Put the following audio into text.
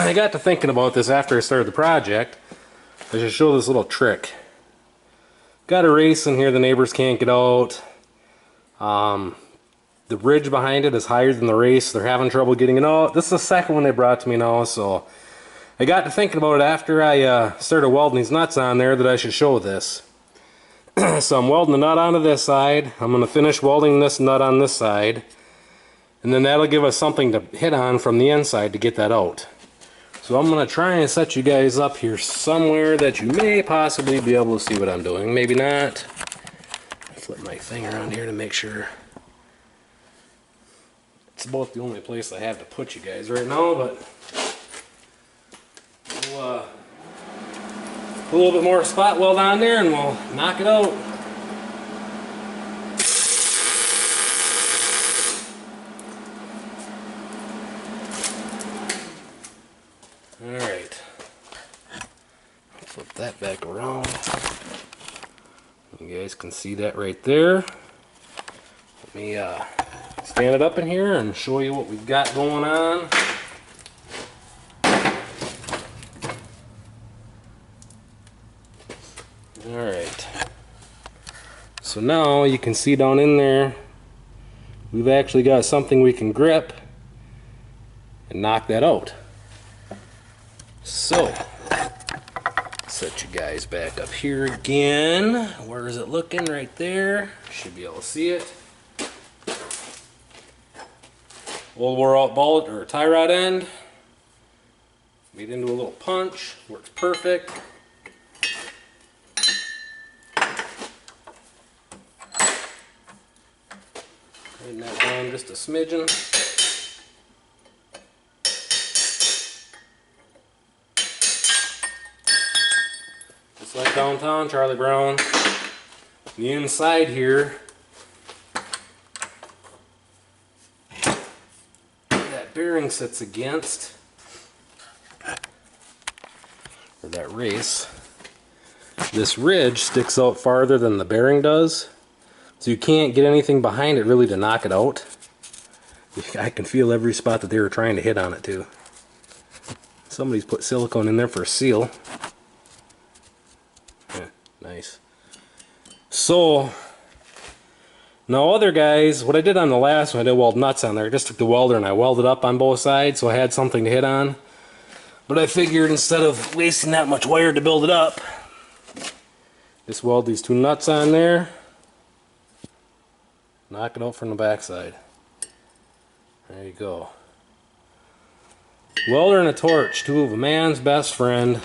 I got to thinking about this after I started the project. I should show this little trick. Got a race in here the neighbors can't get out. The ridge behind it is higher than the race. They're having trouble getting it out. This is the second one they brought to me now, so I got to thinking about it after I started welding these nuts on there that I should show this. So I'm welding the nut onto this side. I'm going to finish welding this nut on this side. And then that'll give us something to hit on from the inside to get that out. So I'm going to try and set you guys up here somewhere that you may possibly be able to see what I'm doing. Maybe not. Flip my thing around here to make sure. It's about the only place I have to put you guys right now, but we'll put a little bit more spot weld on there and we'll knock it out. Alright. Flip that back around. You guys can see that right there. Let me stand it up in here and show you what we've got going on. Alright. So now you can see down in there we've actually got something we can grip and knock that out. So set you guys back up here again. Where is it looking? Right there. Should be able to see it. Old wore out bolt or tie rod end. Made into a little punch. Works perfect. Tighten that down just a smidgen. Just like downtown Charlie Brown. The inside here, that bearing sits against, or that race, this ridge sticks out farther than the bearing does, so you can't get anything behind it really to knock it out. I can feel every spot that they were trying to hit on it too. Somebody's put silicone in there for a seal. Yeah, nice. So now other guys, what I did on the last one, I did weld nuts on there. I just took the welder and I welded up on both sides so I had something to hit on. But I figured instead of wasting that much wire to build it up, just weld these two nuts on there, knock it out from the backside. There you go. Welder and a torch, two of a man's best friend.